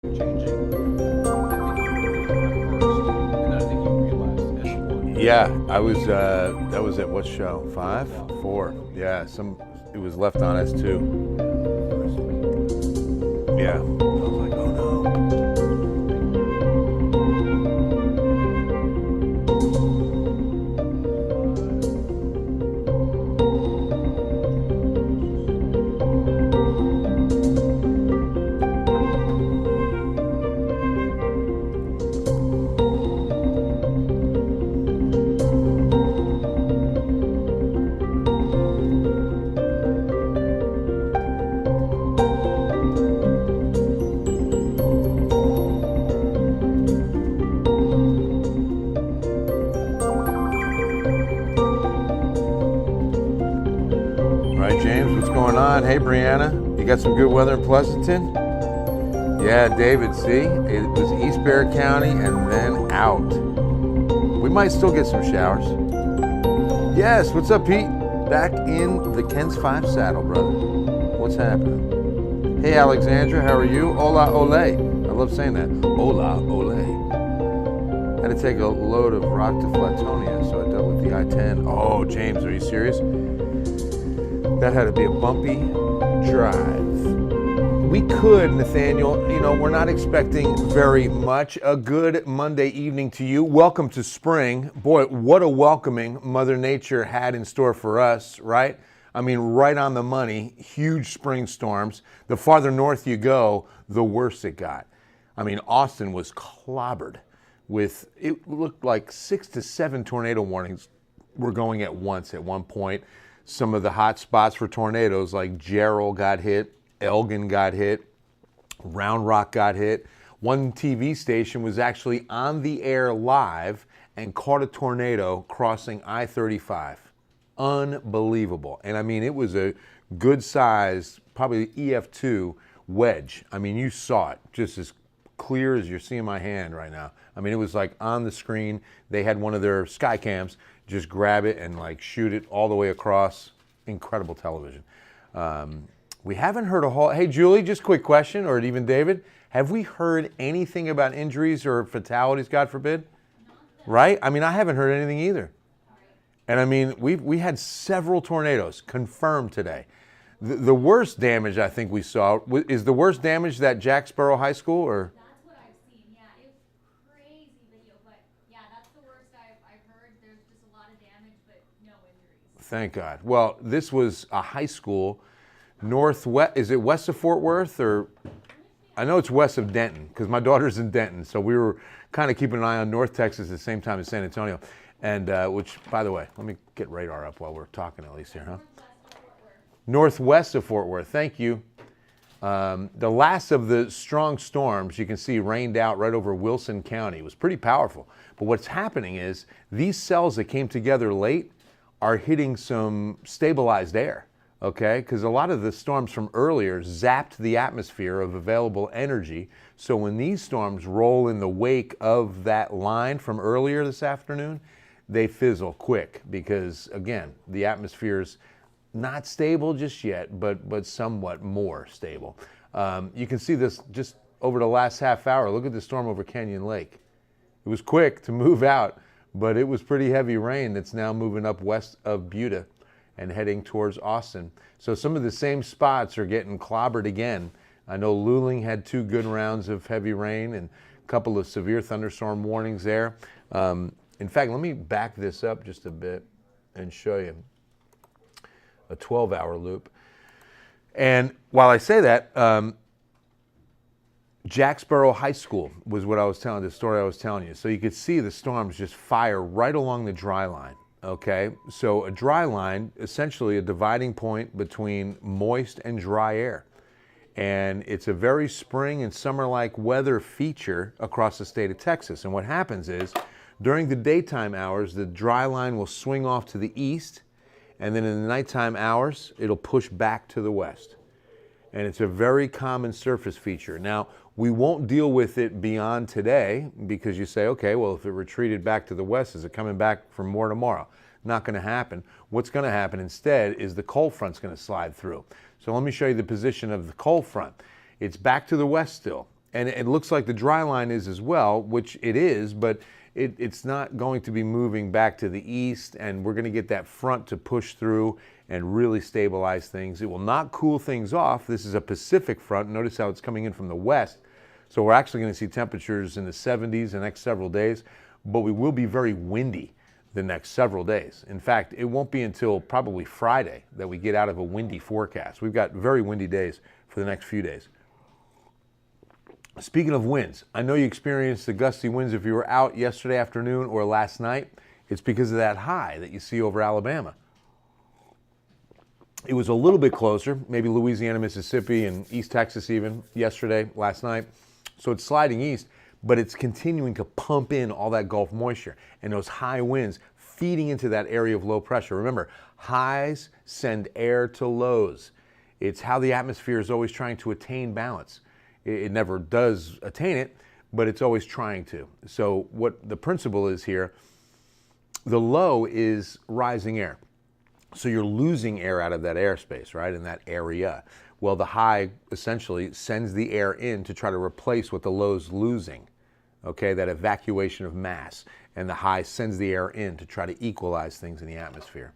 Changing. I think you were first, and then I think you realized as Yeah, I was. That was at what show? 5, 4. Yeah, It was left on S2. Yeah, I was like, oh no. Right, James, what's going on? Hey, Brianna, you got some good weather in Pleasanton? Yeah, David, see? It was East Bexar County and then out. We might still get some showers. Yes, what's up, Pete? Back in the Ken's 5 saddle, brother. What's happening? Hey, Alexandra, how are you? Hola, ole. I love saying that. Hola, ole. Had to take a load of rock to Flatonia, so I dealt with the I-10. Oh, James, are you serious? That had to be a bumpy drive. We could, Nathaniel, we're not expecting very much. A good Monday evening to you. Welcome to spring. Boy, what a welcoming Mother Nature had in store for us, right? I mean, right on the money, huge spring storms. The farther north you go, the worse it got. I mean, Austin was clobbered with, it looked like 6 to 7 tornado warnings were going at once at one point. Some of the hot spots for tornadoes like Gerald got hit, Elgin got hit, Round Rock got hit. One TV station was actually on the air live and caught a tornado crossing I-35. Unbelievable. And I mean, it was a good size, probably EF2 wedge. I mean, you saw it just as clear as you're seeing my hand right now. I mean, it was like on the screen. They had one of their sky cams just grab it and like shoot it all the way across. Incredible television. We haven't heard a whole, hey Julie, just quick question, or even David, have we heard anything about injuries or fatalities, God forbid? Right? I mean, I haven't heard anything either. And I mean, we had several tornadoes confirmed today. The worst damage I think we saw, is the worst damage that Jack Sparrow High School, or? That's what I've seen. Yeah, it was crazy video, but yeah, that's the worst I've heard. There's just a lot of damage, but no injuries. Thank God. Well, this was a high school, northwest. Is it west of Fort Worth, or? I know it's west of Denton because my daughter's in Denton, so we were kind of keeping an eye on North Texas at the same time as San Antonio, and which, by the way, let me get radar up while we're talking at least here, huh? Northwest of Fort Worth. Thank you. The last of the strong storms you can see rained out right over Wilson County. It was pretty powerful. But what's happening is these cells that came together late are hitting some stabilized air, okay? Because a lot of the storms from earlier zapped the atmosphere of available energy. So when these storms roll in the wake of that line from earlier this afternoon, they fizzle quick because, again, the atmosphere's not stable just yet, but somewhat more stable. You can see this just over the last half hour. Look at the storm over Canyon Lake. It was quick to move out, but it was pretty heavy rain that's now moving up west of Buda and heading towards Austin. So some of the same spots are getting clobbered again. I know Luling had 2 good rounds of heavy rain and a couple of severe thunderstorm warnings there. In fact, let me back this up just a bit and show you a 12-hour loop. And while I say that, Jack Sparrow High School was what I was telling, the story I was telling you. So you could see the storms just fire right along the dry line, okay? So a dry line, essentially a dividing point between moist and dry air. And it's a very spring and summer-like weather feature across the state of Texas. And what happens is, during the daytime hours, the dry line will swing off to the east, and then in the nighttime hours, it'll push back to the west. And it's a very common surface feature. Now, we won't deal with it beyond today because you say, okay, well, if it retreated back to the west, is it coming back for more tomorrow? Not going to happen. What's going to happen instead is the cold front's going to slide through. So let me show you the position of the cold front. It's back to the west still. And it looks like the dry line is as well, which it is, but it's not going to be moving back to the east, and we're going to get that front to push through and really stabilize things. It will not cool things off. This is a Pacific front. Notice how it's coming in from the west. So we're actually going to see temperatures in the 70s the next several days, but we will be very windy the next several days. In fact, it won't be until probably Friday that we get out of a windy forecast. We've got very windy days for the next few days. Speaking of winds, I know you experienced the gusty winds if you were out yesterday afternoon or last night. It's because of that high that you see over Alabama. It was a little bit closer, maybe Louisiana, Mississippi, and East Texas even yesterday, last night. So it's sliding east, but it's continuing to pump in all that Gulf moisture and those high winds feeding into that area of low pressure. Remember, highs send air to lows. It's how the atmosphere is always trying to attain balance. It never does attain it, but it's always trying to. So what the principle is here, the low is rising air. So you're losing air out of that airspace, right, in that area. Well, the high essentially sends the air in to try to replace what the low's losing, okay, that evacuation of mass. And the high sends the air in to try to equalize things in the atmosphere.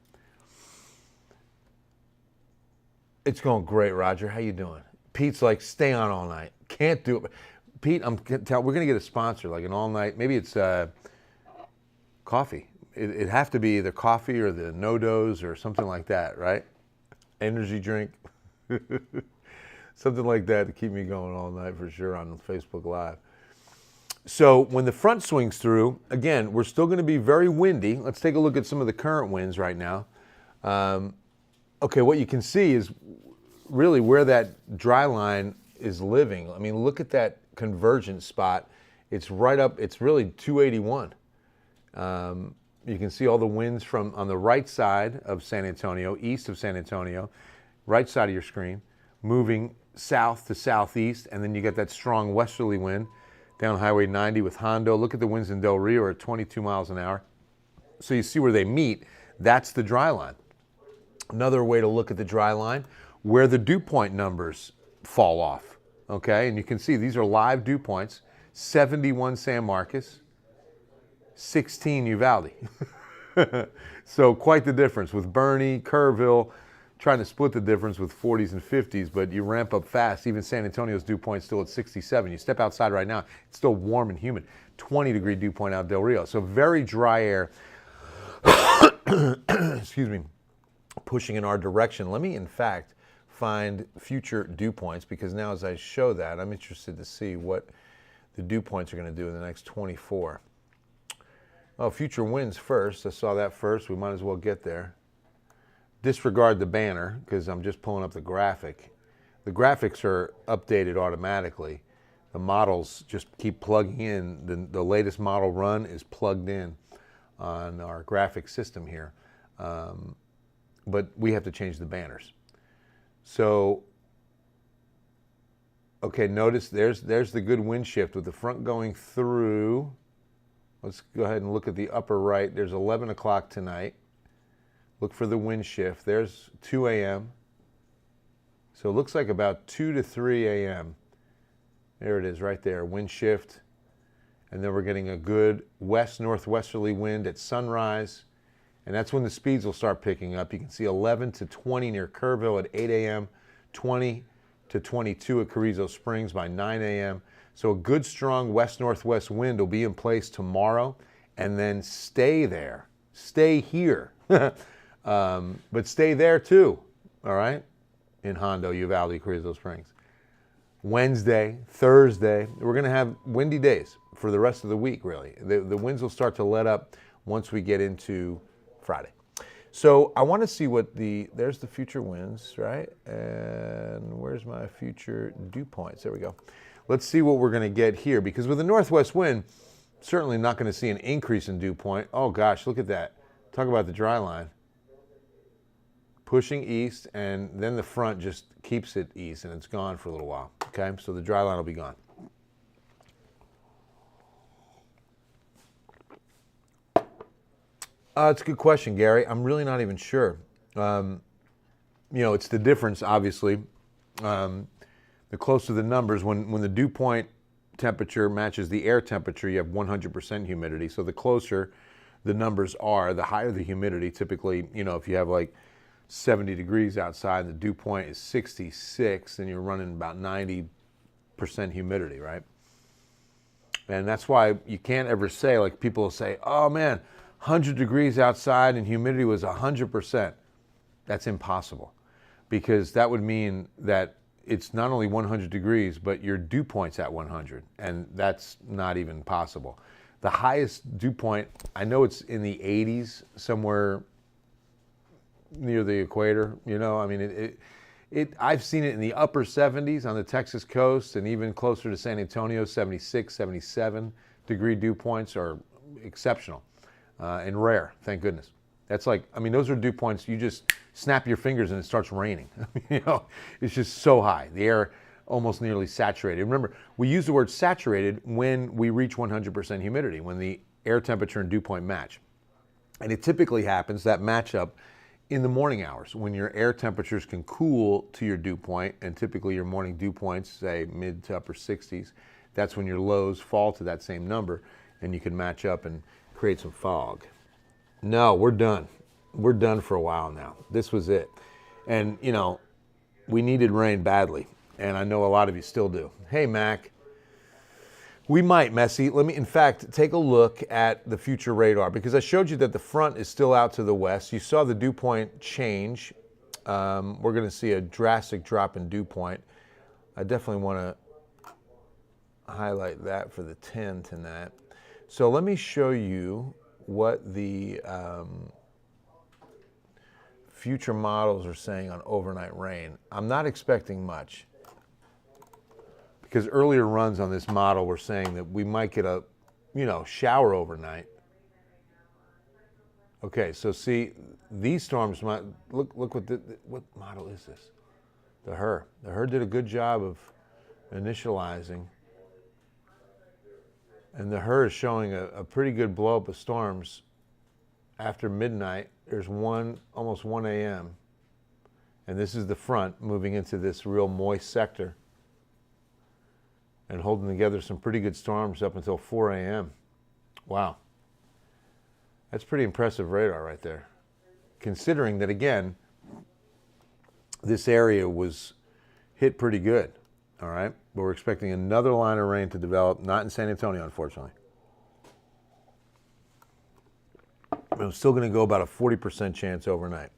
It's going great, Roger. How you doing? Pete's like, stay on all night. Can't do it. Pete, we're going to get a sponsor, like an all night. Maybe it's coffee. It'd have to be either coffee or the no-dose or something like that, right? Energy drink. Something like that to keep me going all night for sure on Facebook Live. So when the front swings through, again, we're still going to be very windy. Let's take a look at some of the current winds right now. Okay, what you can see is really where that dry line is living. I mean, look at that convergence spot. It's right up, it's really 281. You can see all the winds from on the right side of San Antonio, east of San Antonio, right side of your screen, moving south to southeast, and then you get that strong westerly wind down Highway 90 with Hondo. Look at the winds in Del Rio at 22 miles an hour. So you see where they meet, that's the dry line. Another way to look at the dry line, where the dew point numbers fall off, okay? And you can see these are live dew points, 71 San Marcos, 16 Uvalde. So quite the difference with Bernie, Kerrville, trying to split the difference with 40s and 50s, but you ramp up fast. Even San Antonio's dew point still at 67. You step outside right now, it's still warm and humid. 20-degree dew point out Del Rio. So very dry air, excuse me, pushing in our direction. Let me, in fact, find future dew points, because now as I show that, I'm interested to see what the dew points are going to do in the next 24. Oh, future winds first. I saw that first. We might as well get there. Disregard the banner because I'm just pulling up the graphic. The graphics are updated automatically. The models just keep plugging in. The latest model run is plugged in on our graphic system here. But we have to change the banners. So, okay, notice there's the good wind shift with the front going through. Let's go ahead and look at the upper right. There's 11 o'clock tonight. Look for the wind shift. There's 2 a.m. So it looks like about 2 to 3 a.m. There it is right there, wind shift. And then we're getting a good west-northwesterly wind at sunrise. And that's when the speeds will start picking up. You can see 11 to 20 near Kerrville at 8 a.m., 20 to 22 at Carrizo Springs by 9 a.m. So a good strong west-northwest wind will be in place tomorrow and then stay there. Stay here. But stay there too, all right, in Hondo, Uvalde, Carrizo Springs. Wednesday, Thursday, we're going to have windy days for the rest of the week, really. The winds will start to let up once we get into Friday. So I want to see what there's the future winds, right? And where's my future dew points? There we go. Let's see what we're going to get here, because with the northwest wind, certainly not going to see an increase in dew point. Oh gosh, look at that. Talk about the dry line. Pushing east, and then the front just keeps it east, and it's gone for a little while. Okay, so the dry line will be gone. It's a good question, Gary. I'm really not even sure. It's the difference, obviously. The closer the numbers, when the dew point temperature matches the air temperature, you have 100% humidity. So the closer the numbers are, the higher the humidity. Typically, if you have like 70 degrees outside, the dew point is 66, and you're running about 90% humidity, right? And that's why you can't ever say, like people will say, oh man, 100 degrees outside and humidity was 100%. That's impossible, because that would mean that it's not only 100 degrees, but your dew point's at 100, and that's not even possible. The highest dew point, I know it's in the 80s, somewhere near the equator. I've seen it in the upper 70s on the Texas coast, and even closer to San Antonio, 76, 77 degree dew points are exceptional and rare, thank goodness. That's like, those are dew points, you just snap your fingers and it starts raining. It's just so high. The air almost nearly saturated. Remember, we use the word saturated when we reach 100% humidity, when the air temperature and dew point match. And it typically happens, that matchup, in the morning hours, when your air temperatures can cool to your dew point, and typically your morning dew points, say mid to upper 60s, that's when your lows fall to that same number, and you can match up and create some fog. No, we're done. We're done for a while now. This was it. And, we needed rain badly, and I know a lot of you still do. Hey, Mac. We might, Messi. Let me, in fact, take a look at the future radar, because I showed you that the front is still out to the west. You saw the dew point change. We're going to see a drastic drop in dew point. I definitely want to highlight that for the 10 tonight. So let me show you what the future models are saying on overnight rain. I'm not expecting much, because earlier runs on this model were saying that we might get a, shower overnight. Okay, so see, these storms might, look what model is this? The HER. The HER did a good job of initializing. And the HER is showing a pretty good blow up of storms after midnight. There's almost 1 a.m. And this is the front moving into this real moist sector and holding together some pretty good storms up until 4 a.m. Wow. That's pretty impressive radar right there. Considering that, again, this area was hit pretty good, all right? But we're expecting another line of rain to develop, not in San Antonio, unfortunately. But I'm still going to go about a 40% chance overnight.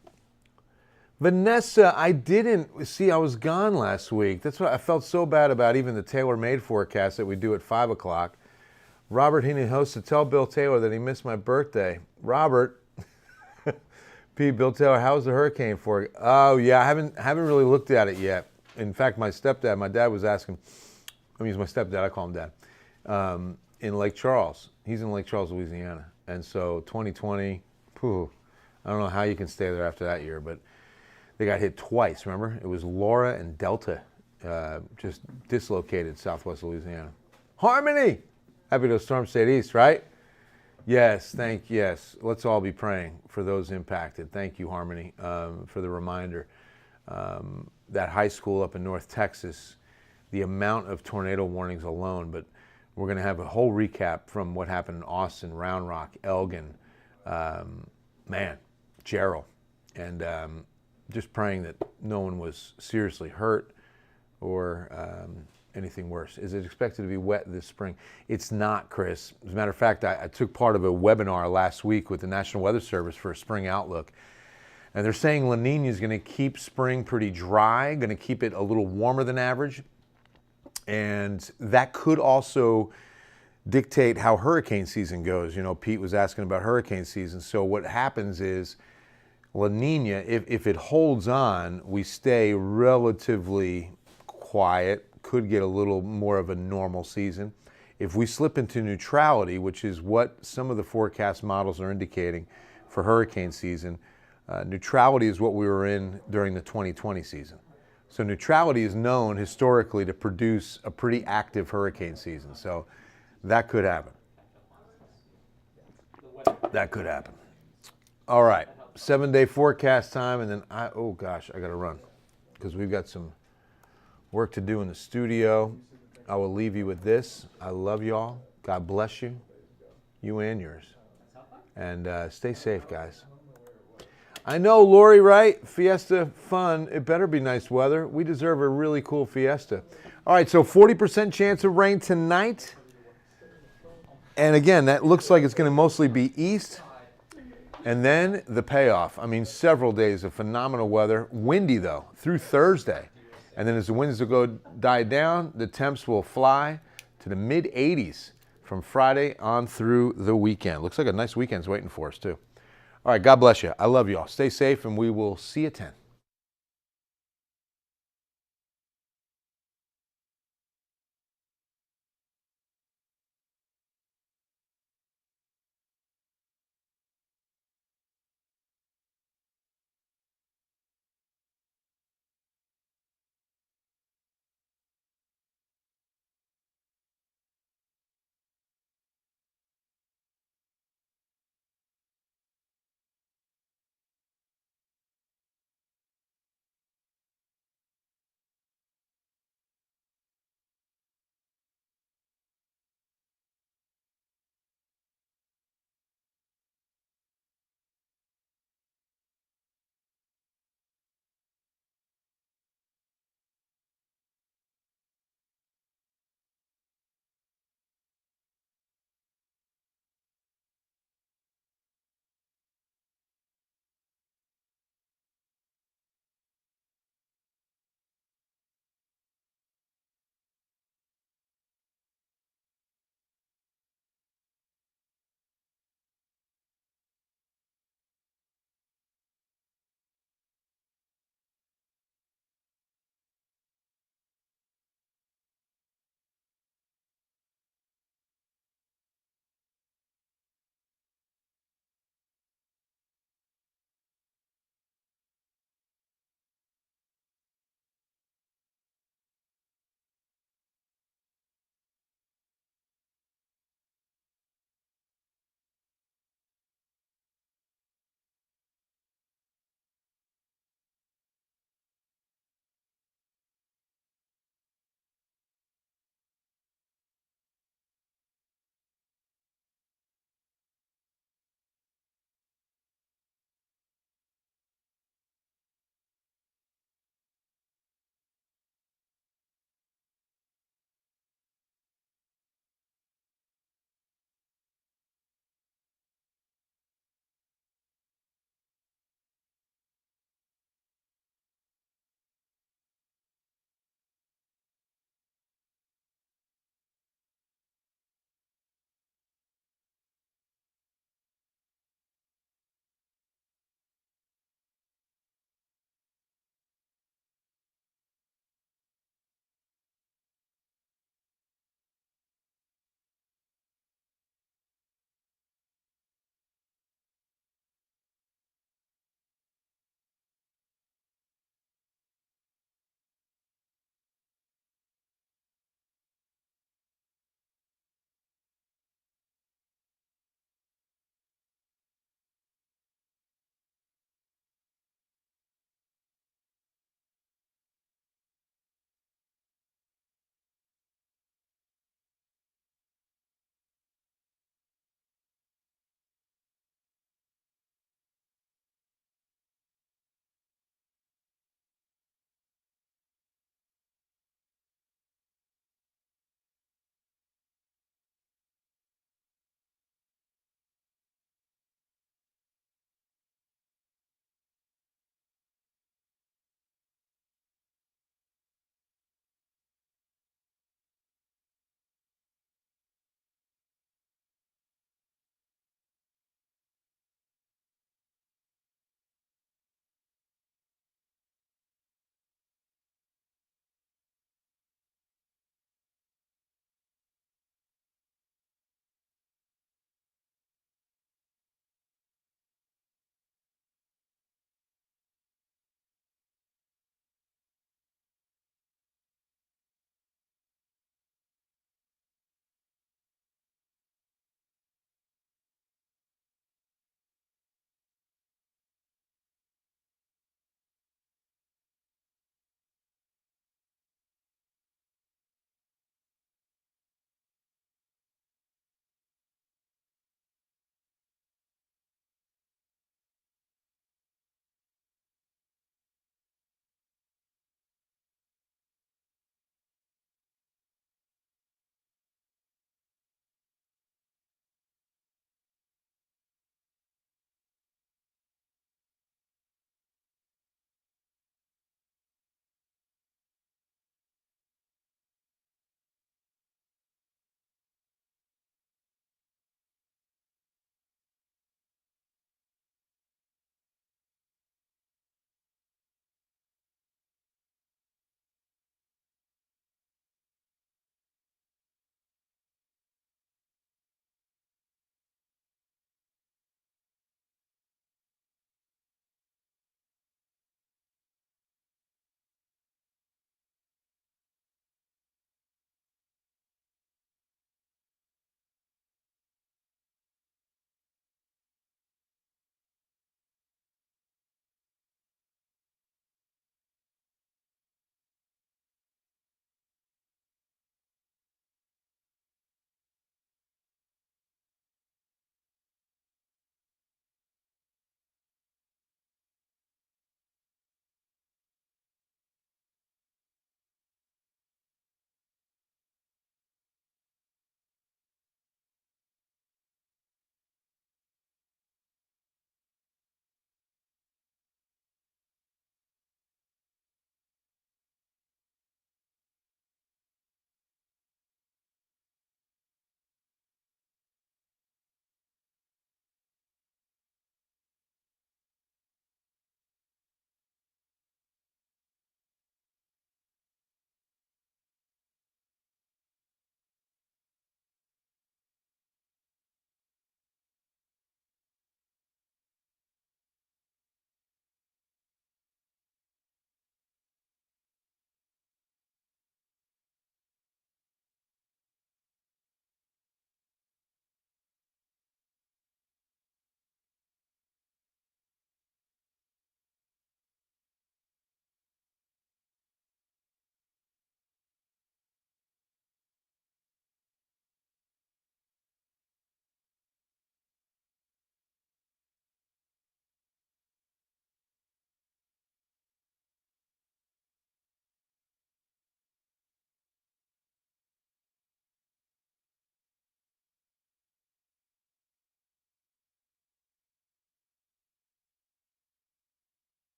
Vanessa, I didn't see, I was gone last week. That's what I felt so bad about, even the tailor-made forecast that we do at 5 o'clock. Robert Hinojosa, tell Bill Taylor that he missed my birthday. Robert, P. Bill Taylor, how's the hurricane for you? Oh, yeah, I haven't really looked at it yet. In fact, my dad was asking, he's my stepdad, I call him Dad, in Lake Charles. He's in Lake Charles, Louisiana. And so 2020, I don't know how you can stay there after that year, but they got hit twice, remember? It was Laura and Delta, just dislocated Southwest Louisiana. Harmony! Happy those storms stayed east, right? Yes, yes. Let's all be praying for those impacted. Thank you, Harmony, for the reminder. That high school up in North Texas, the amount of tornado warnings alone, but we're going to have a whole recap from what happened in Austin, Round Rock, Elgin, Jarrell, and just praying that no one was seriously hurt or anything worse. Is it expected to be wet this spring? It's not, Chris. As a matter of fact, I took part of a webinar last week with the National Weather Service for a spring outlook. And they're saying La Nina is going to keep spring pretty dry, going to keep it a little warmer than average. And that could also dictate how hurricane season goes. Pete was asking about hurricane season. So what happens is La Nina, if it holds on, we stay relatively quiet, could get a little more of a normal season. If we slip into neutrality, which is what some of the forecast models are indicating for hurricane season, neutrality is what we were in during the 2020 season. So neutrality is known historically to produce a pretty active hurricane season. So that could happen. That could happen. All right, 7-day forecast time, and then I got to run because we've got some work to do in the studio. I will leave you with this. I love y'all. God bless you. You and yours. And stay safe, guys. I know, Lori, right? Fiesta fun. It better be nice weather. We deserve a really cool fiesta. All right, so 40% chance of rain tonight. And again, that looks like it's going to mostly be east. And then the payoff. I mean, several days of phenomenal weather. Windy, though, through Thursday. And then as the winds will die down, the temps will fly to the mid-80s from Friday on through the weekend. Looks like a nice weekend's waiting for us, too. All right, God bless you. I love you all. Stay safe, and we will see you at 10.